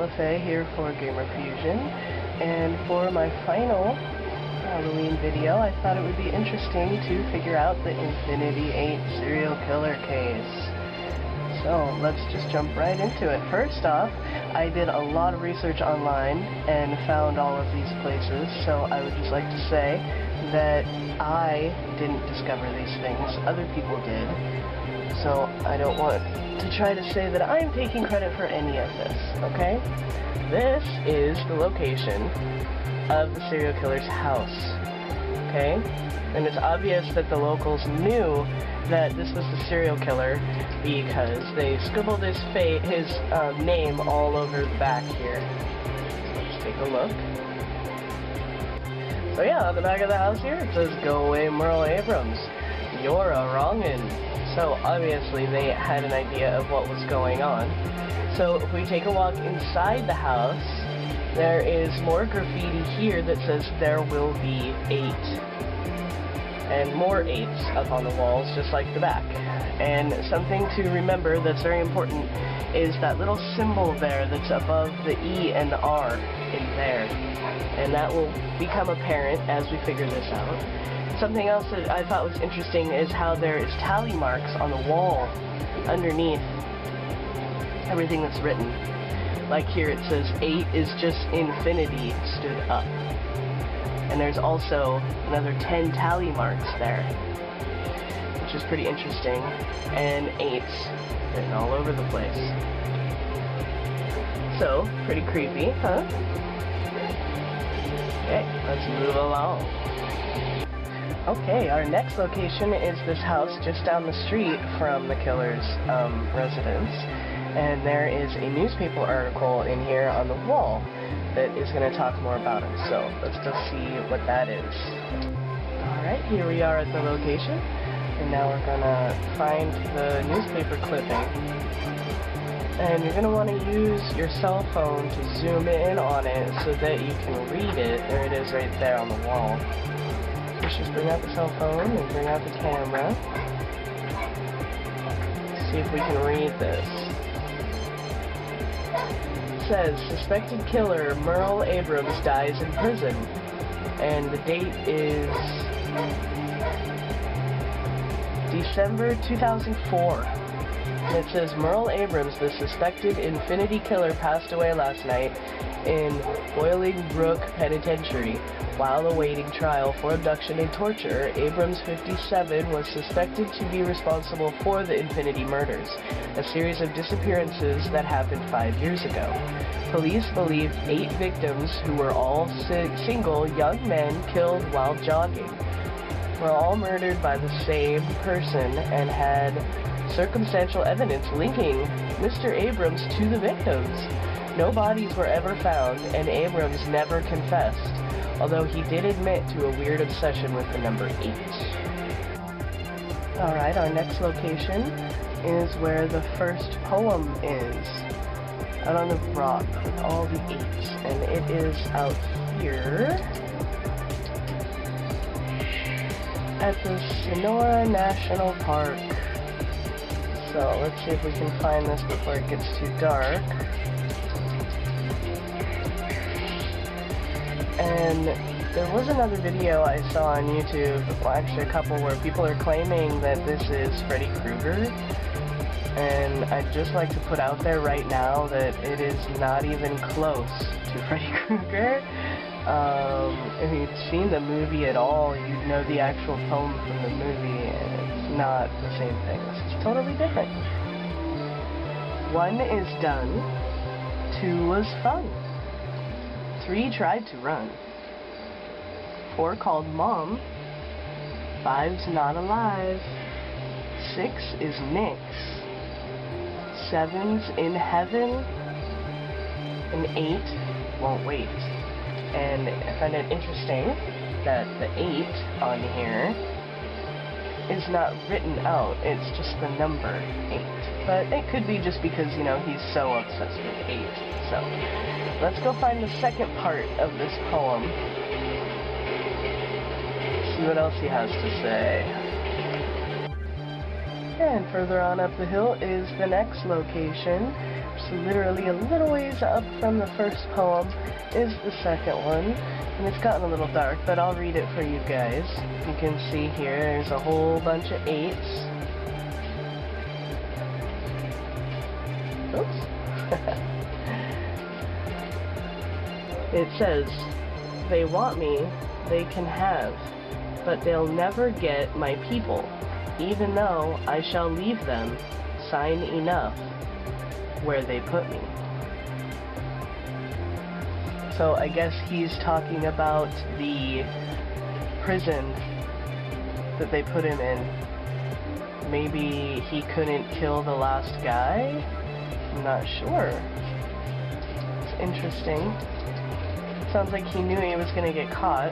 LaFay here for Gamer Fusion, and for my final Halloween video, I thought it would be interesting to figure out the Infinity 8 serial killer case. So let's just jump right into it. First off, I did a lot of research online and found all of these places, so I would just like to say that I didn't discover these things, other people did. So I don't want to try to say that I'm taking credit for any of this, okay? This is the location of the serial killer's house, okay? And it's obvious that the locals knew that this was the serial killer because they scribbled his name all over the back here. Let's take a look. So yeah, on the back of the house here, it says, "Go away, Merle Abrams. You're a wrongin'." So obviously they had an idea of what was going on. So if we take a walk inside the house, there is more graffiti here that says, "There will be 8." And more 8s up on the walls, just like the back. And something to remember that's very important is that little symbol there that's above the E and the R in there. And that will become apparent as we figure this out. Something else that I thought was interesting is how there is tally marks on the wall underneath everything that's written. Like here it says 8 is just infinity stood up. And there's also another 10 tally marks there, which is pretty interesting. And 8s written all over the place. So, pretty creepy, huh? Okay, let's move along. Okay, our next location is this house just down the street from the killer's residence, and there is a newspaper article in here on the wall that is going to talk more about him, so let's go see what that is. Alright, here we are at the location, and now we're going to find the newspaper clipping, and you're going to want to use your cell phone to zoom in on it so that you can read it. There it is right there on the wall. Let's just bring out the cell phone and bring out the camera. See if we can read this. It says, "Suspected killer Merle Abrams dies in prison." And the date is December 2004. And it says, "Merle Abrams, the suspected Infinity killer, passed away last night in Bolingbrook Penitentiary. While awaiting trial for abduction and torture, Abrams, 57, was suspected to be responsible for the Infinity murders, a series of disappearances that happened 5 years ago. Police believe 8 victims, who were all single young men killed while jogging, were all murdered by the same person and had circumstantial evidence linking Mr. Abrams to the victims. No bodies were ever found, and Abrams never confessed, although he did admit to a weird obsession with the number 8. Alright, our next location is where the first poem is. Out on the rock with all the 8s. And it is out here at the Sonora National Park. So let's see if we can find this before it gets too dark. And there was another video I saw on YouTube, well actually a couple, where people are claiming that this is Freddy Krueger. And I'd just like to put out there right now that it is not even close to Freddy Krueger. If you'd seen the movie at all, you'd know the actual poem from the movie, and it's not the same thing. This is totally different. 1 is done. 2 was fun. 3 tried to run. 4 called Mom. 5's not alive. 6 is Nix. 7's in heaven. And 8 won't wait. And I find it interesting that the 8 on here is not written out. It's just the number 8. But it could be just because, you know, he's so obsessed with 8. So, let's go find the second part of this poem. See what else he has to say. And further on up the hill is the next location, literally a little ways up from the first poem is the second one. And it's gotten a little dark, but I'll read it for you guys. You can see here, there's a whole bunch of 8s. Oops. It says, "They want me, they can have, but they'll never get my people, even though I shall leave them sign enough where they put me." So I guess he's talking about the prison that they put him in. Maybe he couldn't kill the last guy? I'm not sure. It's interesting. Sounds like he knew he was gonna get caught.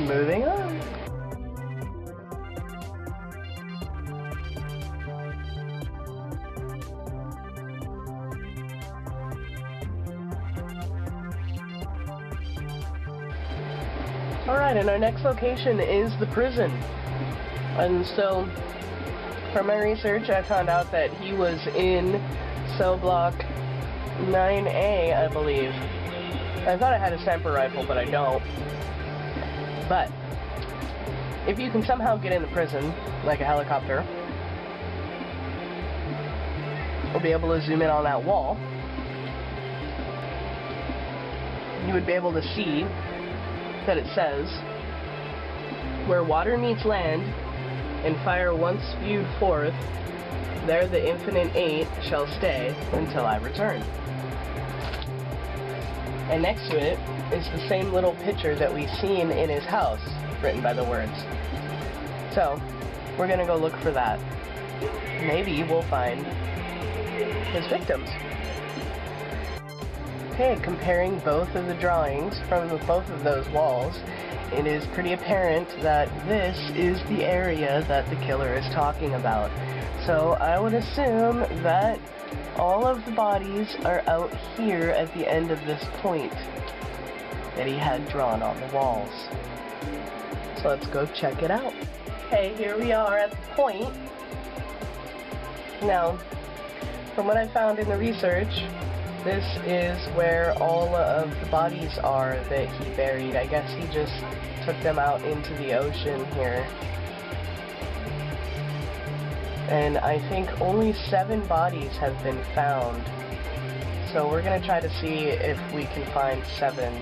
Moving on. Alright, and our next location is the prison. And so, from my research, I found out that he was in cell block 9A, I believe. I thought I had a sniper rifle, but I don't. But, if you can somehow get in the prison, like a helicopter, we'll be able to zoom in on that wall. You would be able to see that it says, "Where water meets land, and fire once spewed forth, there the infinite 8 shall stay until I return." And next to it is the same little picture that we've seen in his house, written by the words. So, we're gonna go look for that. Maybe we'll find his victims. Okay, comparing both of the drawings from both of those walls, it is pretty apparent that this is the area that the killer is talking about. So I would assume that all of the bodies are out here at the end of this point that he had drawn on the walls. So let's go check it out. Okay, here we are at the point. Now, from what I found in the research, this is where all of the bodies are that he buried. I guess he just took them out into the ocean here. And I think only 7 bodies have been found. So we're gonna try to see if we can find 7.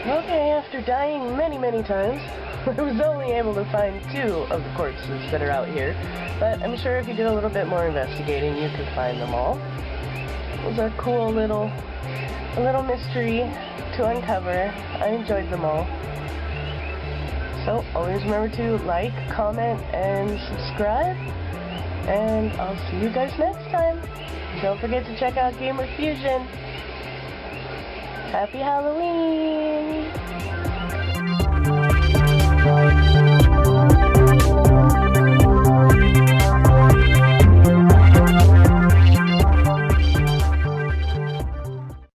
Okay, after dying many times, I was only able to find 2 of the corpses that are out here, but I'm sure if you did a little bit more investigating, you could find them all. It was a cool little mystery to uncover. I enjoyed them all. So, always remember to like, comment, and subscribe, and I'll see you guys next time. Don't forget to check out Gamer Fusion. Happy Halloween!